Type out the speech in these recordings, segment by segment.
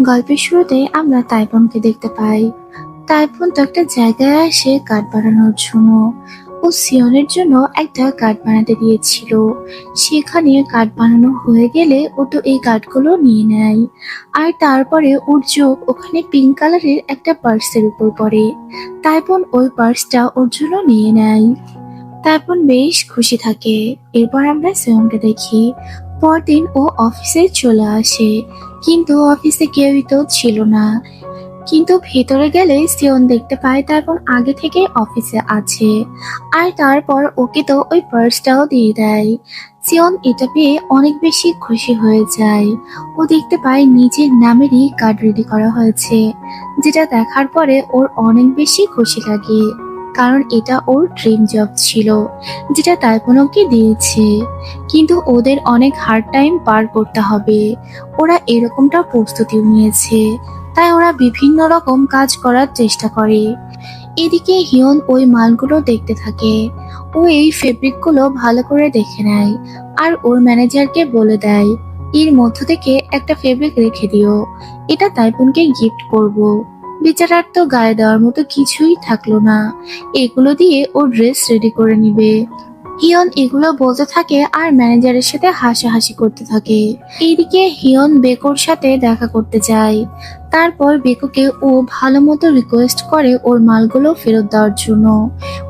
গল্পের শুরুতে আমরা তাইপনকে দেখতে পাই। তাইপন তো একটা জায়গায় আসে কাঠ বানানোর জন্য। ও সিয়নের জন্য একটা কাঠ বানাতে দিয়েছিল। সেখানে কাঠ বানানো হয়ে গেলে ও তো এই কাঠগুলো নিয়ে নেয়। আর তারপরে ওর চোখ ওখানে পিঙ্ক কালারের একটা পার্সের উপর পড়ে। তাইপন ওই পার্সটা ওর জন্য নিয়ে নেয়। তাইপন বেশ খুশি থাকে। এরপর আমরা সিয়নকে দেখি। পরদিন ও অফিসে চলে আসে, কিন্তু অফিসে কেউই তো ছিল না। কিন্তু ভেতরে গেলে সিয়ন দেখতে পায় তারপর আগে থেকে অফিসে আছে। আর তারপর ওকে তো ওই পার্সটাও দিয়ে দেয়। সিয়ন এটা পেয়ে অনেক বেশি খুশি হয়ে যায়। ও দেখতে পায় নিজের নামেরই কার্ড রেডি করা হয়েছে, যেটা দেখার পরে ওর অনেক বেশি খুশি লাগে। কারণ এটা ওর ড্রিম জব ছিল, যেটা তাইপন ওকে দিয়েছে। কিন্তু ওদের অনেক হার্ড টাইম পার করতে হবে। ওরা এরকমটা প্রস্তুতিও নিয়েছে, তাই ওরা বিভিন্ন রকম কাজ করার চেষ্টা করে। এদিকে হিয়ন ওই মালগুলো দেখতে থাকে। ও এই ফেব্রিকগুলো ভালো করে দেখে নেয় আর ওর ম্যানেজারকে বলে দেয়, এর মধ্য থেকে একটা ফেব্রিক রেখে দিও, এটা তাইপুনকে গিফট করব। বেচারার তো গায়ে দেওয়ার মতো কিছুই থাকলো না, এগুলো দিয়ে ও ড্রেস রেডি করে নিবে। হিয়ন এগুলো বলতে থাকে আর ম্যানেজারের সাথে হাসাহাসি করতে থাকে। এইদিকে হিয়ন বেকোর সাথে দেখা করতে যায়। তারপর বেকোকে ও ভালো মতো রিকোয়েস্ট করে ওর মালগুলো ফেরত দেওয়ার জন্য।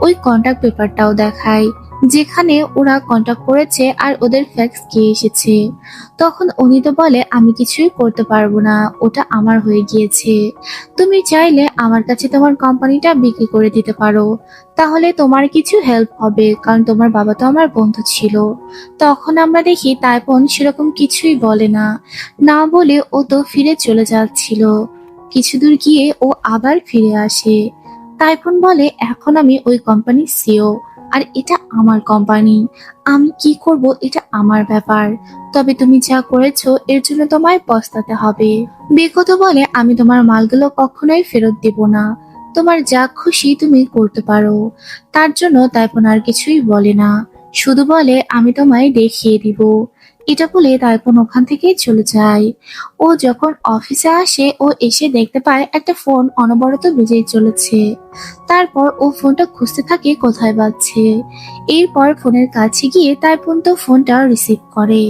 ওই কন্ট্যাক্ট পেপারটাও দেখায়, যেখানে ওরা কন্ট্যাক্ট করেছে আর ওদের ফ্যাক্স গিয়ে এসেছে। তখন উনি তো বলে, আমি কিছুই করতে পারবো না, ওটা আমার হয়ে গিয়েছে। তুমি চাইলে আমার কাছে তোমার কোম্পানিটা বিক্রি করে দিতে পারো, তাহলে তোমার কিছু হেল্প হবে, কারণ তোমার বাবা তো আমার বন্ধু ছিল। তখন আমরা দেখি তাইপন সেরকম কিছুই বলে না। না বলে ও তো ফিরে চলে যাচ্ছিল। কিছু দূর গিয়ে ও আবার ফিরে আসে। তাইপন বলে, এখন আমি ওই কোম্পানির সিও, আর এটা আমার কোম্পানি। আমি কি করব এটা আমার ব্যাপার। তবে তুমি যা করেছো এর জন্য তোমায় পস্তাতে হবে। বেকো তো বলে, আমি তোমার মালগুলো কখনোই ফেরত দেব না, তোমার যা খুশি তুমি করতে পারো। তার জন্য তাইপন আর কিছুই বলে না, শুধু বলে, আমি তোমায় দেখিয়ে দিব। এটা বলে তাইপন ওখান থেকে চলে যায়। ও যখন অফিসে আসে ও এসে দেখতে পায় একটা ফোন অনবরত বেজেই চলেছে। তারপর ও ফোনটা খুঁজতে থাকে কোথায় বাজছে। এরপর ফোনের কাছে গিয়ে তাইপন তো ফোনটা রিসিভ করে।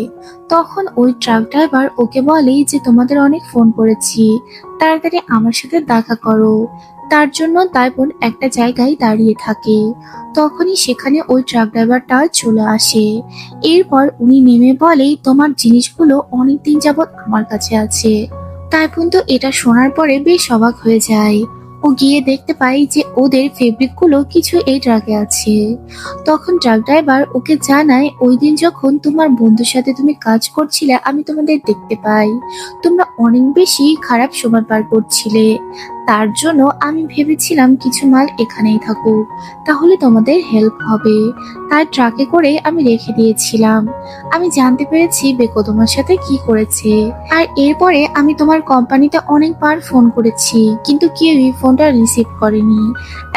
তখন ওই ট্রাক ড্রাইভার ওকে বলে যে, তোমাদের অনেক ফোন করেছি, তাড়াতাড়ি আমার সাথে দেখা করো। তার জন্য তাইপন একটা জায়গায় দাঁড়িয়ে থাকে। তখনই সেখানে ওই ট্রাক ড্রাইভারটা চলে আসে। এরপর উনি নেমে বলে, তোমার জিনিসগুলো অনেকদিন যাবৎ আমার কাছে আছে। তাইপন তো এটা শোনার পরে বেশ অবাক হয়ে যায়। ও গিয়ে দেখতে পাই যে ওদের ফেব্রিক গুলো কিছু এই ট্রাকে আছে। তখন ট্রাক ড্রাইভার ওকে জানায়, ওই দিন যখন তোমার বন্ধুর সাথে তুমি কাজ করছিলে আমি তোমাদের দেখতে পাই, তোমরা অনেক বেশি খারাপ সময় পার করছিলে। তার জন্য আমি ভেবেছিলাম কিছু মাল এখানেই থাকুক, তাহলে তোমাদের হেল্প হবে। তাই ট্রাকে করে আমি রেখে দিয়েছিলাম। আমি জানতে পেরেছি বেকো তোমার সাথে কি করেছে। আর এরপরে আমি তোমার কোম্পানিতে অনেকবার ফোন করেছি, কিন্তু কেউই ফোনটা রিসিভ করেনি।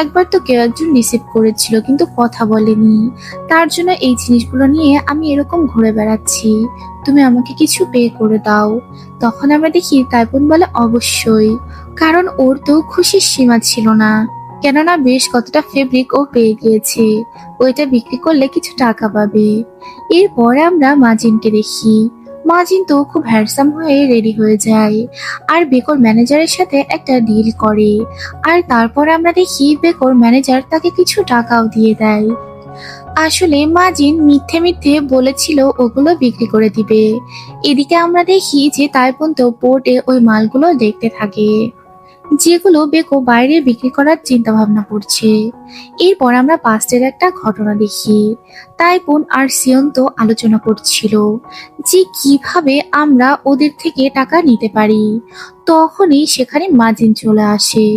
একবার তো কেউ একজন রিসিভ করেছিল কিন্তু কথা বলেনি। তার জন্য এই জিনিসগুলো নিয়ে আমি এরকম ঘুরে বেড়াচ্ছি, তুমি আমাকে কিছু পে করে দাও। তখন আমরা দেখি তাইপন বলে, অবশ্যই, কারণ ওর তো খুশির সীমা ছিল না, কেননা বেশ কতটা ফেব্রিক ও পেয়ে গিয়েছে। ওইটা বিক্রি করলে কিছু টাকা পাবে। এরপরে আমরা মাজিনকে দেখি। মাজিন তো খুব হ্যান্ডসাম হয়ে রেডি হয়ে যায় আর বেকোর ম্যানেজারের সাথে একটা ডিল করে। আর তারপর আমরা দেখি বেকোর ম্যানেজার তাকে কিছু টাকাও দিয়ে দেয়। আসলে মাজিন মিথ্যে মিথ্যে বলেছিল ওগুলো বিক্রি করে দিবে। এদিকে আমরা দেখি যে তাইপন তো পোর্টে ওই মালগুলো দেখতে থাকে, যেগুলো বেকো বাইরে বিক্রি করার চিন্তা ভাবনা করছে। এরপর আমরা পাস্টের একটা ঘটনা দেখি। তাইপুন আর সিয়ন তো আলোচনা করছিল যে কিভাবে আমরা ওদের থেকে টাকা নিতে পারি। তখনই সেখানে মাজিন চলে আসে।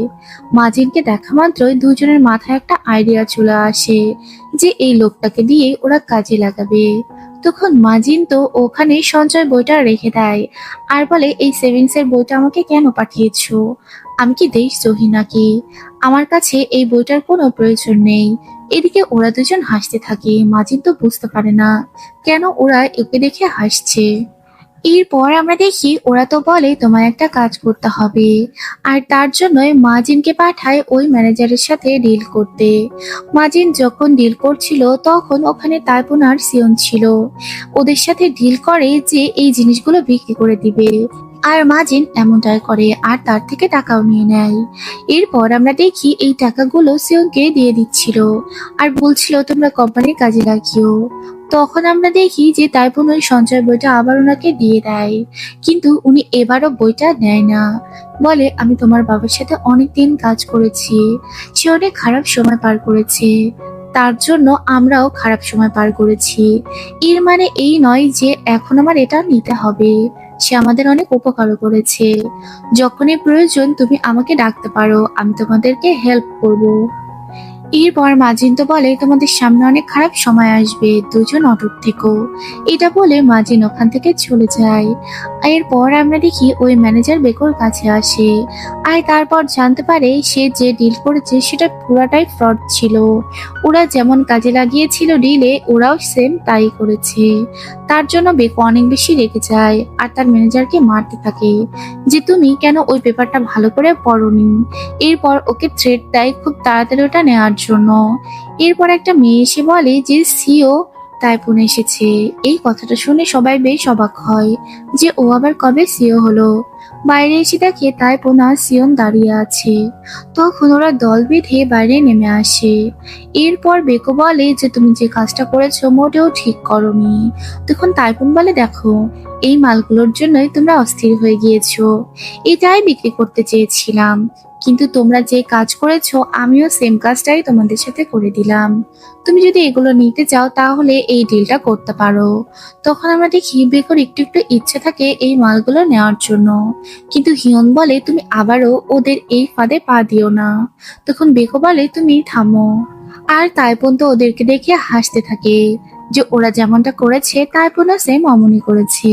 মাজিনকে দেখা মাত্রই দুজনের মাথায় একটা আইডিয়া চলে আসে যে এই লোকটাকে দিয়ে ওরা কাজে লাগাবে। তখন মাজিন তো ওখানে সঞ্চয় বইটা রেখে দেয় আর বলে, এই সেভিংস এর বইটা আমাকে কেন পাঠিয়েছো? আমি কি দেশদ্রোহী নাকি? আমার কাছে এই বইটার কোনো প্রয়োজন নেই। এদিকে ওরা দুজন হাসতে থাকে। মাজিদ তো বুঝতে পারে না কেন ওরা একে দেখে হাসছে। এরপর আমরা দেখি ওরা তো বলে তোমার একটা কাজ করতে হবে, আর তার জন্যই মাজিনকে পাঠায় ওই ম্যানেজারের সাথে ডিল করতে। মাজিন যখন ডিল করছিল তখন ওখানে তাইপুন আর সিয়ন ছিল। ওদের সাথে ডিল করে যে এই জিনিসগুলো বিক্রি করে দিবে, আর মাজিন এমনটাই করে আর তার থেকে টাকাও নিয়ে নেয়। এরপর আমরা দেখি এই টাকাগুলো সিয়নকে দিয়ে দিচ্ছিল আর বলছিল তোমরা কোম্পানির কাজে লাগিও। তখন আমরা দেখি যে তাইপুন ওই সঞ্চয় বইটা আবার ওনাকে দিয়ে দেয়, কিন্তু উনি এবারও বইটা নেয় না। বলে আমি তোমার বাবার সাথে অনেকদিন কাজ করেছি, সে অনেক খারাপ সময় পার করেছে, তার জন্য আমরাও খারাপ সময় পার করেছি। এর মানে এই নয় যে এখন আমার এটা নিতে হবে, সে আমাদের অনেক উপকারও করেছে। যখনই প্রয়োজন তুমি আমাকে ডাকতে পারো, আমি তোমাদেরকে হেল্প করব। এরপর মাজিন তো বলে তোমাদের সামনে অনেক খারাপ সময় আসবে, দুজন অটুট থেকো। এটা বলে মাজিন ওখান থেকে চলে যায়। এরপর আমরা দেখি ওই ম্যানেজার বেকোর কাছে আসে, আর তারপর জানতে পারে সে যে ডিল করেছে সেটা পুরাটাই ফ্রড ছিল। ওরা যেমন কাজে লাগিয়েছিল ডিলে, ওরাও সেম তাই করেছে। তার জন্য বেকো অনেক বেশি রেগে যায় আর তার ম্যানেজারকে মারতে থাকে যে তুমি কেন ওই পেপারটা ভালো করে পড়োনি। এরপর ওকে থ্রেট দেয় খুব তাড়াতাড়ি ওটা নেওয়ার জন্য। এরপর একটা মেয়ে এসে বলে যে সিও তাইপুন এসেছে। এই কথাটা শুনে সবাই বেশ অবাক হয় যে ও আবার কবে সিও হলো। বাইরে এসে দেখে তাইপুন আর সিয়ন দাঁড়িয়ে আছে। তখন ওরা দল বেঁধে বাইরে নেমে আসে। এরপর বেকো বলে যে তুমি যে কাজটা করেছো মোটেও ঠিক করোনি। তখন তাইপুন বলে দেখো, এই মালগুলোর জন্যই তোমরা অস্থির হয়ে গিয়েছো, এটাই বিক্রি করতে চেয়েছিলাম, কিন্তু তোমরা যে কাজ করেছো আমিও সেম কাজটাই তোমাদের সাথে করে দিলাম। তুমি যদি এগুলো নিতে চাও তাহলে এই ডিলটা করতে পারো। তখন আমরা দেখি বেকর একটু একটু ইচ্ছে থাকে এই মালগুলো নেওয়ার জন্য, কিন্তু হিয়ন বলে তুমি আবারও ওদের এই ফাঁদে পা দিও না। তখন বেকো বলে তুমি থামো। আর তাইপন তো ওদেরকে দেখে হাসতে থাকে যে ওরা যেমনটা করেছে তাইপনও সেম অমনি করেছে।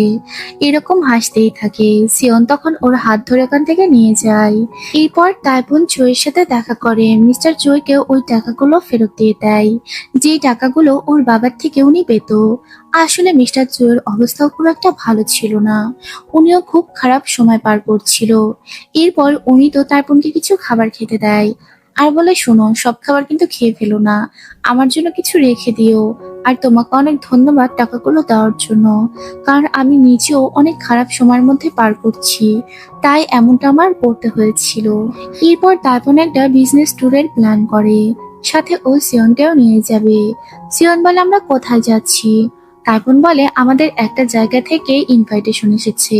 এরকম হাসতেই থাকে। সিয়ন তখন ওর হাত ধরে ওখান থেকে নিয়ে যায়। এরপর তাইপুন চোয়ের সাথে দেখা করে মিস্টার চোয়কে ওই টাকাগুলো ফেরত দিয়ে দেয়, যে টাকাগুলো ওর বাবার থেকে উনি পেত। আসলে মিস্টার চোয়ের অবস্থাও খুব একটা ভালো ছিল না, উনিও খুব খারাপ সময় পার করছিল। এরপর উনি তো তাইপুনকে কিছু খাবার খেতে দেয় আর বলে শোনো, সব খাবার কিন্তু খেয়ে ফেলো না, আমার জন্য কিছু রেখে দিও। আর তোমাকে অনেক ধন্যবাদ টাকাগুলো দেওয়ার জন্য, কারণ আমি নিজেও অনেক খারাপ সময়ের মধ্যে পার করছি, তাই এমনটা আমার করতে হয়েছিল। এরপর তারপর একটা বিজনেস ট্যুরের প্ল্যান করে, সাথে ও সিয়নকেও নিয়ে যাবে। সিয়ন বলে আমরা কোথায় যাচ্ছি। তাইপুন বলে আমাদের একটা জায়গা থেকে ইনভাইটেশন এসেছে,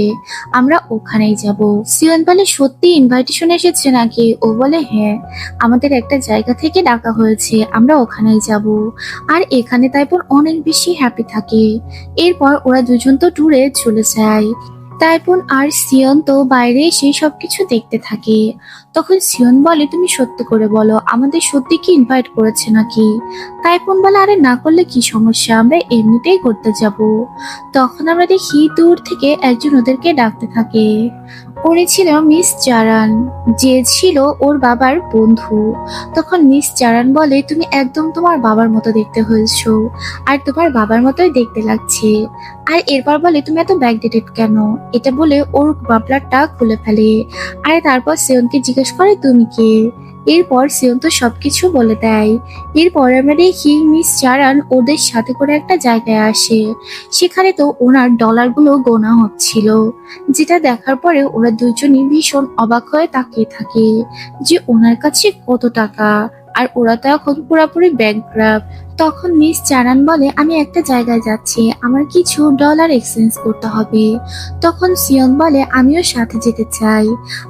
আমরা ওখানেই যাব। সিয়ন বলে সত্যি ইনভাইটেশন এসেছে নাকি? ও বলে হ্যাঁ, আমাদের একটা জায়গা থেকে ডাকা হয়েছে, আমরা ওখানেই যাব। আর এখানে তাইপুন অনেক বেশি হ্যাপি থাকে। এরপর ওরা দুজন তো ট্যুরে চলে যায়। তাইপুন আর সিয়ন তো বাইরে এসে সবকিছু দেখতে থাকে। তখন সিয়ন বলে তুমি সত্যি করে বলো, আমাদের সত্যি কি ইনভাইট করেছে নাকি? তাইপুন বলে আরে না করলে কি সমস্যা, আমরা এমনিতেই করতে যাব। তখন আমরা দেখি দূর থেকে একজন ওদেরকে ডাকতে থাকে। উনি ছিল মিস জারান, যে ছিল ওর বাবার বন্ধু। তখন মিস জারান বলে তুমি একদম তোমার বাবার মতো দেখতে হয়েছো, আর তোমার বাবার মতোই দেখতে লাগছে। আর এরপর বলে তুমি এত ব্যাকডেটেড কেন? এটা বলে ওর মাফলারটা খুলে ফেলে। আর তারপর সিয়নকে জিজ্ঞেস করে তুমি কে। এরপর সিয়ন তো সবকিছু বলে দেয়। এরপর আমরা দেখি মিস জারান ওদের সাথে করে একটা জায়গায় আসে। সেখানে তো ওনার ডলারগুলো গোনা হচ্ছিল, যেটা দেখার পরে ওরা দুজনই ভীষণ অবাক হয়ে তাকিয়ে থাকে যে ওনার কাছে কত টাকা, আর ওরা তো এখন পুরোপুরি ব্যাংকরাপ্ট। তখন মিস জারান বলে আমি একটা জায়গায় যাচ্ছি, আমার কিছু ডলার এক্সচেঞ্জ করতে হবে। তখন সিয়ন বলে আমিও সাথে যেতে চাই।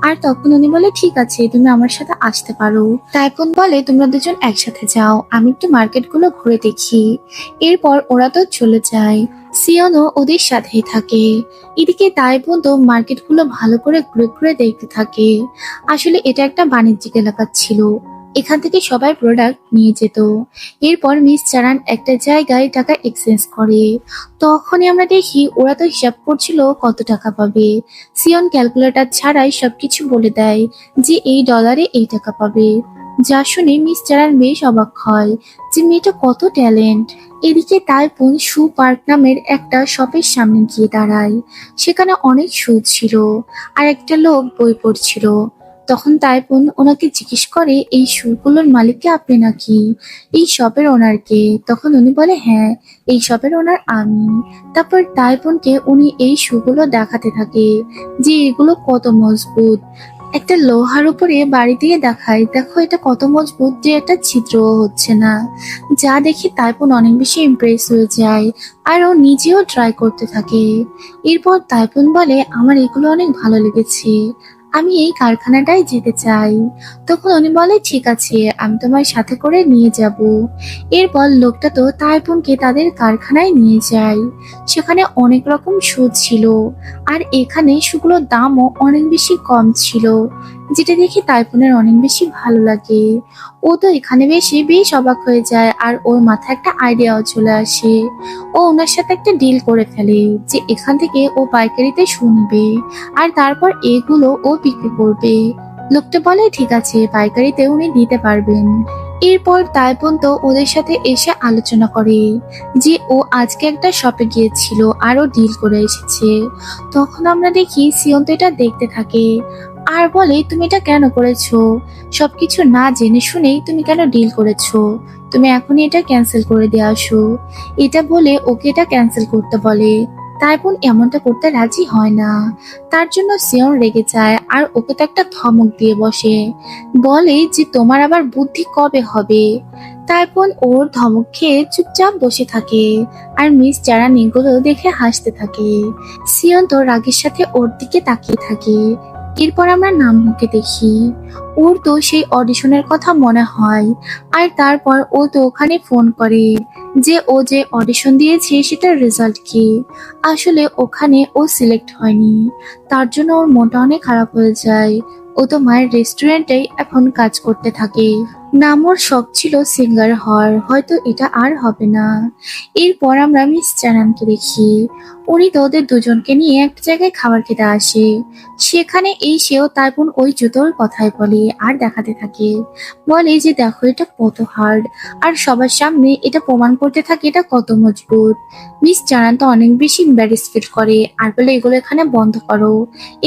আর তখন উনি বলে ঠিক আছে, তুমি আমার সাথে আসতে পারো। তাইপুন বলে তোমরা দুজন একসাথে যাও, আমি একটু মার্কেটগুলো ঘুরে দেখি। এরপর ওরা তো চলে যায়। সিয়নও ওদের সাথেই থাকে। এদিকে তাইপুন তো মার্কেটগুলো ভালো করে ঘুরে ঘুরে দেখতে থাকে। আসলে এটা একটা বাণিজ্যিক এলাকা ছিল, এখান থেকে সবাই প্রোডাক্ট নিয়ে যেত। এরপর মিস জারান একটা জায়গায় টাকা এক্সচেঞ্জ করে। তখনই আমরা দেখি ওরা তো হিসাব করছিল কত টাকা পাবে। সিয়ন ক্যালকুলেটর ছাড়াই সবকিছু বলে দেয় যে এই ডলারে এই টাকা পাবে, যা শুনে মিস জারান বেশ অবাক হয় যে মেয়েটা কত ট্যালেন্ট। এদিকে তাইপুন শু পার্ক নামের একটা শপের সামনে গিয়ে দাঁড়ায়। সেখানে অনেক শু ছিল আর একটা লোক বই পড়ছিল। তখন তাইপুন ওনাকে জিজ্ঞেস করে, এই শুগুলোর মালিককে আপনি নাকি? এই শপের ওনারকে? তখন উনি বলে, হ্যাঁ, এই শপের ওনার আমি। তারপর তাইপুনকে উনি এই শুগুলো দেখাতে থাকে যে এগুলো কত মজবুত। একটা লোহার উপরে বাড়ি দিয়ে দেখায়, দেখো এটা কত মজবুত যে একটা ছিদ্রও হচ্ছে না। যা দেখি তাইপুন অনেক বেশি ইমপ্রেস হয়ে যায় আর ও নিজেও ট্রাই করতে থাকে। এরপর তাইপুন বলে, আমার এগুলো অনেক ভালো লেগেছে, আমি এই কারখানাটায় যেতে চাই। তখন উনি বলে, ঠিক আছে, আমি তোমার সাথে করে নিয়ে যাব। এরপর লোকটা তো তাইপুনকে তাদের কারখানায় নিয়ে যায়। সেখানে অনেক রকম সুদ ছিল আর এখানে সেগুলোর দামও অনেক বেশি কম ছিল, যেটা দেখে তাইপুনের অনেক বেশি ভালো লাগে। ও তো এখানে বেশ অবাক হয়ে যায় আর ওর মাথায় একটা আইডিয়াও চলে আসে। ও ওনার সাথে একটা ডিল করে ফেলে যে এখান থেকে ও পাইকারিতে শুনবে আর তারপর এগুলো ও বিক্রি করবে। লোকটা বলে, ঠিক আছে, পাইকারিতে উনি দিতে পারবেন। এরপর তাইপুন তো ওদের সাথে এসে আলোচনা করে যে ও আজকে একটা শপে গিয়েছিল আর ও ডিল করে এসেছে। তখন আমরা দেখি সিয়ন তো এটা দেখতে থাকে আর বলে, তুমি এটা কেন করেছো? সবকিছু না জেনে শুনেই তুমি কেন ডিল করেছো? তুমি এখনই এটা ক্যান্সেল করে দিয়ে আসো। এটা বলে ওকে এটা ক্যান্সেল করতে বলে। তাইপুন এমনটা করতে রাজি হয় না। তার জন্য সিয়ন রেগে যায় আর ওকে তো একটা ধমক দিয়ে বসে, বলে যে তোমার আবার বুদ্ধি কবে হবে? তাইপুন ওর ধমক খেয়ে চুপচাপ বসে থাকে আর মিস জারান এগুলো দেখে হাসতে থাকে। সিয়ন তো রাগের সাথে ওর দিকে তাকিয়ে থাকে। এরপর আমরা নামহকে দেখি। ওর তো সেই অডিশনের কথা মনে হয় আর তারপর ও তো ওখানে ফোন করে যে ও যে অডিশন দিয়েছে সেটার রেজাল্ট কি। আসলে ওখানে ও সিলেক্ট হয়নি। তার জন্য ওর মনটা অনেক খারাপ হয়ে যায়। ও তো মায়ের রেস্টুরেন্টে এখন কাজ করতে থাকে। নামোর শখ ছিল সিঙ্গার হওয়ার, হয়তো এটা আর হবে না। এরপর আমরা মিস জানানকে দেখি। উনি তো ওদের দুজনকে নিয়ে একটা জায়গায় খাবার খেতে আসে। সেখানে সেও তাইপুন ওই জুতোর কথাই বলে আর দেখাতে থাকে, বলে যে দেখো এটা কত হার্ড, আর সবার সামনে এটা প্রমাণ করতে থাকে এটা কত মজবুত। মিস জানান তো অনেক বেশি এম্বারেস ফিল করে আর বলে, এগুলো এখানে বন্ধ করো,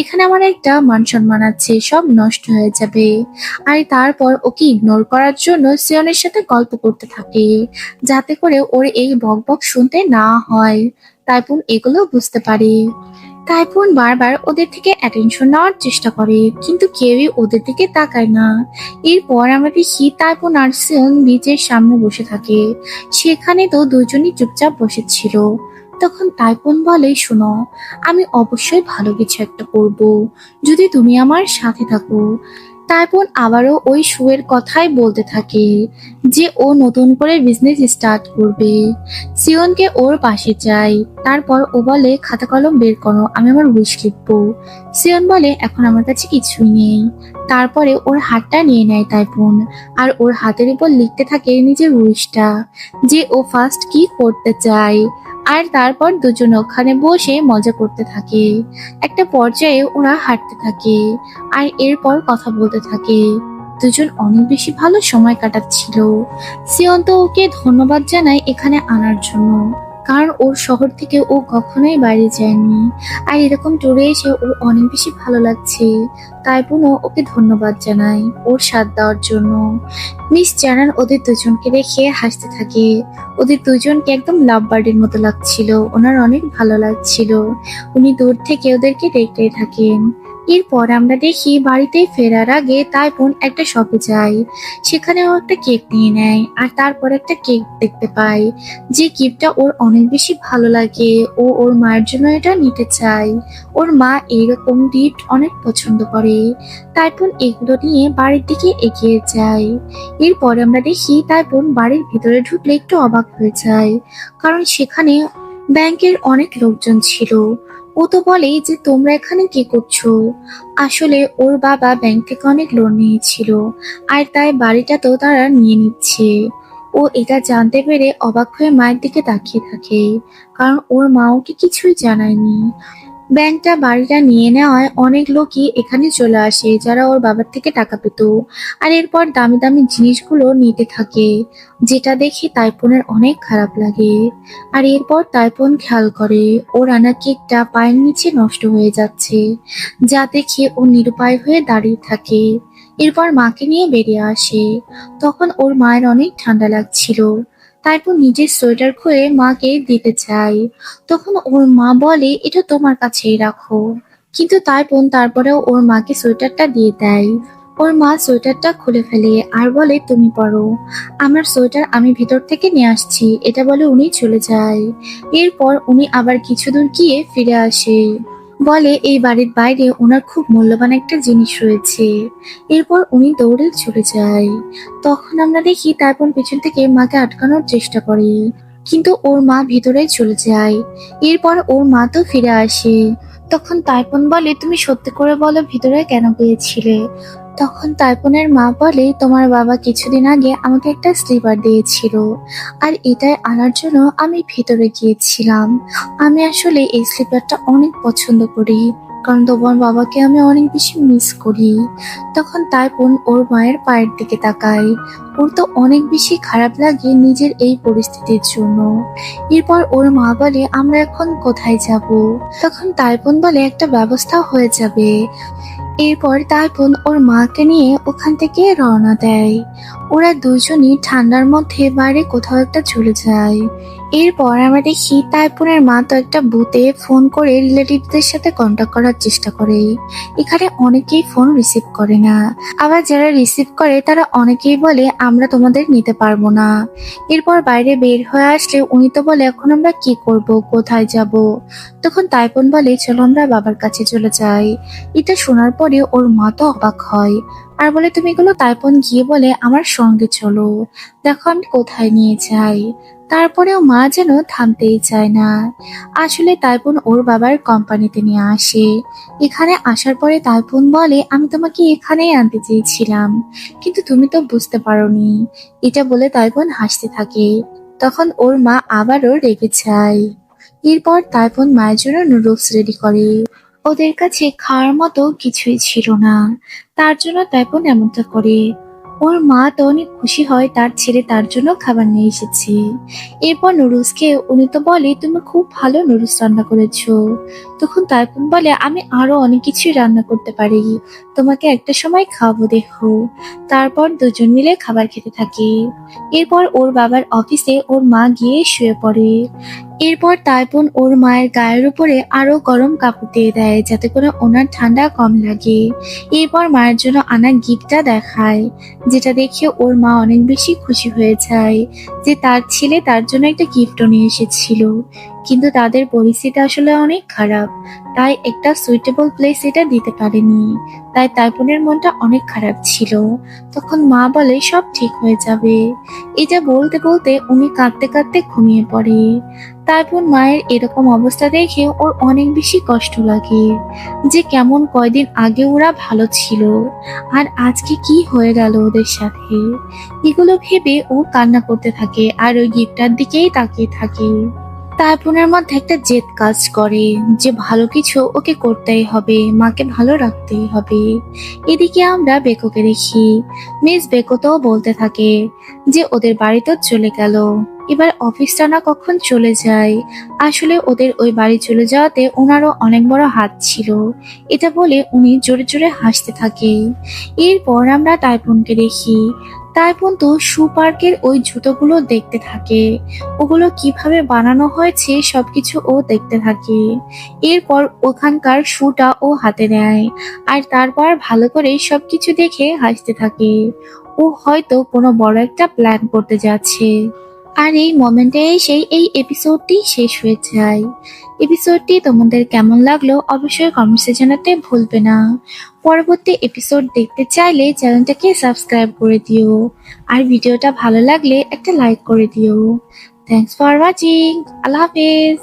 এখানে আমার একটা মান সম্মান আছে, সব নষ্ট হয়ে যাবে। আর তারপর ওকে ইগনোর করার জন্য সিয়নের সাথে গল্প করতে থাকে যাতে করে ওর এই বকবক শুনতে না হয়। তাইপুন এগুলো বুঝতে পারে। তাইপুন বারবার ওদের থেকে অ্যাটেনশন নেওয়ার চেষ্টা করে কিন্তু কেউই ওদের দিকে তাকায় না। এরপর আমরা দেখি তাইপুন আর সিয়ন বিচের সামনে বসে থাকে। সেখানে তো দুজনই চুপচাপ বসেছিল। তখন তাইপুন বলে, শোনো, আমি অবশ্যই ভালো কিছু একটা করব যদি তুমি আমার সাথে থাকো। তারপর আবারও ওই শুয়ের কথাই বলতে থাকে যে ও নতুন করে বিজনেস স্টার্ট করবে। সিয়নকে ওর পাশে চাই। তারপর ও বলে, খাতা কলম বের করো, আমি আমার উইশ লিখবো। সিয়ন বলে, এখন আমার কাছে কিছুই নেই। তারপরে ওর হাতটা নিয়ে নেয় তাইপুন আর ওর হাতের উপর লিখতে থাকে নিজের উইশটা, যে ও ফার্স্ট কি করতে চায়। আর তারপর দুজন ওখানে বসে মজা করতে থাকে। একটা পর্যায়ে ওরা হাঁটতে থাকে আর এরপর কথা বলতে থাকে। দুজন অনেক বেশি ভালো সময় কাটাচ্ছিল। সিয়ন তো ওকে ধন্যবাদ জানায় এখানে আনার জন্য, কারণ ওর শহর থেকে ও কখনোই বাইরে যায়নি আর এরকম ট্যুরে এসে ওর অনেক বেশি ভালো লাগছে। তাই বোনও ওকে ধন্যবাদ জানায় ওর সাথ দেওয়ার জন্য। মিস জানান ওদের দুজনকে দেখে হাসতে থাকে। ওদের দুজনকে একদম লাভ বার্ডের মতো লাগছিল, ওনার অনেক ভালো লাগছিল। উনি দূর থেকে ওদেরকে দেখতে থাকেন। এরপর আমরা দেখি বাড়িতে ফেরার আগে তাইপুন একটা শপে যায়। সেখানে ও একটা কেক নিয়ে নেয় আর তারপর একটা কেক দেখতে পায় যে গিফটটা ওর অনেক বেশি ভালো লাগে। ও ওর মায়ের জন্য এটা নিতে চায়। ওর মা এইরকম গিফট অনেক পছন্দ করে। তাইপুন এগুলো নিয়ে বাড়ির দিকে এগিয়ে যায়। এরপর আমরা দেখি তাইপুন বাড়ির ভিতরে ঢুকলে একটু অবাক হয়ে যায়, কারণ সেখানে ব্যাংকের অনেক লোকজন ছিল। ও তো বলে যে তোমরা এখানে কি করছো? আসলে ওর বাবা ব্যাংক থেকে অনেক লোন নিয়েছিল আর তাই বাড়িটা তো তারা নিয়ে নিচ্ছে। ও এটা জানতে পেরে অবাক হয়ে মায়ের দিকে তাকিয়ে থাকে, কারণ ওর মা ওকে কিছুই জানায়নি। ব্যাংকটা বাড়িটা নিয়ে নেওয়ায় অনেক লোকই এখানে চলে আসে যারা ওর বাবার থেকে টাকা পেত। আর এরপর দামি দামি জিনিসগুলো নিতে থাকে, যেটা দেখে তাইপুনের অনেক খারাপ লাগে। আর এরপর তাইপুন খেয়াল করে ওর আনা কেকটা পায়ের নিচে নষ্ট হয়ে যাচ্ছে, যা দেখে ও নিরুপায় হয়ে দাঁড়িয়ে থাকে। এরপর মাকে নিয়ে বেরিয়ে আসে। তখন ওর মায়ের অনেক ঠান্ডা লাগছিল। তারপর নিজের সোয়েটার খুলে মাকে দিতে চায়। তখন ওর মা বলে, এটা তোমার কাছেই রাখো। কিন্তু তারপরেও ওর মাকে সোয়েটারটা দিয়ে দেয়। ওর মা সোয়েটারটা খুলে ফেলে আর বলে, তুমি পরো, আমার সোয়েটার আমি ভিতর থেকে নিয়ে আসছি। এটা বলে উনি চলে যায়। এরপর উনি আবার কিছু দূর গিয়ে ফিরে আসে, বলে এই বাড়ির বাইরে ওনার খুব মূল্যবান একটা জিনিস রয়েছে। এরপর উনি দৌড়ে চলে যায়। তখন আমরা দেখি তারপর পেছন থেকে মাকে আটকানোর চেষ্টা করে, কিন্তু ওর মা ভিতরে চলে যায়। এরপর ওর মা তো ফিরে আসে। তখন তাইপন বলে, তুমি সত্যি করে বলো ভিতরে কেন গিয়েছিলে? তখন তাইপনের মা বলে, তোমার বাবা কিছুদিন আগে আমাকে একটা স্লিপার দিয়েছিল, আর এটাই আনার জন্য আমি ভিতরে গিয়েছিলাম। আমি আসলে এই স্লিপারটা অনেক পছন্দ করি, কারণ তোমার বাবাকে আমি অনেক বেশি মিস করি। তখন তাইপন ওর মায়ের পায়ের দিকে তাকায়। ওর তো অনেক বেশি খারাপ লাগে নিজের এই পরিস্থিতির জন্য। এরপর ওর মা বলে, আমরা এখন কোথায় যাব? তখন তাইপন বলে, একটা ব্যবস্থা হয়ে যাবে। এরপর তাইপন ওর মাকে নিয়ে ওখান থেকে রওনা দেয়। ওরা দুজনই ঠান্ডার মধ্যে বাইরে কোথাও একটা চলে যায়। এরপর আমরা দেখি তাইপুনের মা তো একটা বুথে ফোন করে রিলেটিভদের সাথে কন্ট্যাক্ট করার চেষ্টা করে। এখানে অনেকেই ফোন রিসিভ করে না, আবার যারা রিসিভ করে তারা অনেকেই বলে আমরা তোমাদের নিতে পারবো না। এরপর বাইরে বের হয়ে আসলে উনি তো বলে, এখন আমরা কি করব, কোথায় যাব? তখন তাইপুন বলে, চলো আমরা বাবার কাছে চলে যাই। এটা শোনার পরে ওর মা তো অবাক হয় আর বলে, তুমি এগুলো? তাইপন গিয়ে বলে, আমার সঙ্গে চলো, দেখো আমি কোথায় নিয়ে যাই। তারপরেও মা যেন থামতেই চায় না। আসলে তাইপুন ওর বাবার কোম্পানিতে নিয়ে আসে। এখানে আসার পরে তাইপুন বলে, আমি তোমাকে এখানেই আনতে চেয়েছিলাম, কিন্তু তুমি তো বুঝতে পারোনি। এটা বলে তাইপুন হাসতে থাকে। তখন ওর মা আবারও রেগে যায়। এরপর তাইপুন মায়ের জন্য নুডলস রেডি করে। ওদের কাছে খাওয়ার মতো কিছুই ছিল না, তার জন্য তাইপুন এমনটা করে। ওর মা তো অনেক খুশি হয় তার ছেলে তার জন্য খাবার নিয়ে এসেছে। এরপর নুডলস খেয়ে উনি তো বলে, তুমি খুব ভালো নুডলস রান্না করেছো। তখন তাইপুন বলে, আমি আরো অনেক কিছুই রান্না করতে পারি, তোমাকে একটা সময় খাওয়াবো দেখো। তারপর দুজন মিলে খাবার খেতে থাকে। এরপর ওর বাবার অফিসে ওর মা গিয়ে শুয়ে পড়ে। এরপর তাইপুন ওর মায়ের গায়ের উপরে আরো গরম কাপড় দিয়ে দেয় যাতে করে ওনার ঠান্ডা কম লাগে। এরপর মায়ের জন্য আনা গিফটটা দেখায়, যেটা দেখে ওর মা অনেক বেশি খুশি হয়ে যায় যে তার ছেলে তার জন্য একটা গিফটও নিয়ে এসেছিল। কিন্তু তাদের পরিস্থিতি আসলে অনেক খারাপ, তাই একটা সুইটেবল প্লেস এটা দিতে পারেনি। তাই তাইপুনের মনটা অনেক খারাপ ছিল। তখন মা বলে, সব ঠিক হয়ে যাবে। এটা বলতে বলতে উনি কাঁদতে কাঁদতে ঘুমিয়ে পড়ে। তারপর মায়ের এরকম অবস্থা দেখে ওর অনেক বেশি কষ্ট লাগে যে কেমন কয়দিন আগে ওরা ভালো ছিল, আর আজকে কি হয়ে গেল ওদের সাথে। এগুলো ভেবে ও কান্না করতে থাকে আর ওই গিফটটার দিকেই তাকিয়ে থাকে। তারপরের মধ্যে একটা জেদ কাজ করে যে ভালো কিছু ওকে করতেই হবে, মাকে ভালো রাখতেই হবে। এদিকে আমরা বেকোকে দেখি। মিস বেকো তো বলতে থাকে যে ওদের বাড়ি তো চলে গেল, এবার অফিসটা না কখন চলে যায়। আসলে ওদের ওই বাড়ি চলে যাওয়াতে ওনারও অনেক বড় হাত ছিল, এটা বলে উনি জোরে জোরে হাসতে থাকে। এরপর আমরা টাইপুনকে দেখি। টাইপুন তো শু পার্কের ওই জুতোগুলো দেখতে থাকে, ওগুলো কিভাবে বানানো হয়েছে সবকিছু ও দেখতে থাকে। এরপর ওখানকার শুটা ও হাতে নেয় আর তারপর ভালো করে সবকিছু দেখে হাসতে থাকে। ও হয়তো কোনো বড় একটা প্ল্যান করতে যাচ্ছে। আর এই মোমেন্টে এসেই এই এপিসোডটি শেষ হয়ে যায়। এপিসোডটি তোমাদের কেমন লাগলো অবশ্যই কমেন্টসে জানাতে ভুলবে না। পরবর্তী এপিসোড দেখতে চাইলে চ্যানেলটাকে সাবস্ক্রাইব করে দিও, আর ভিডিওটা ভালো লাগলে একটা লাইক করে দিও। Thanks for watching. আল্লাহ হাফেজ।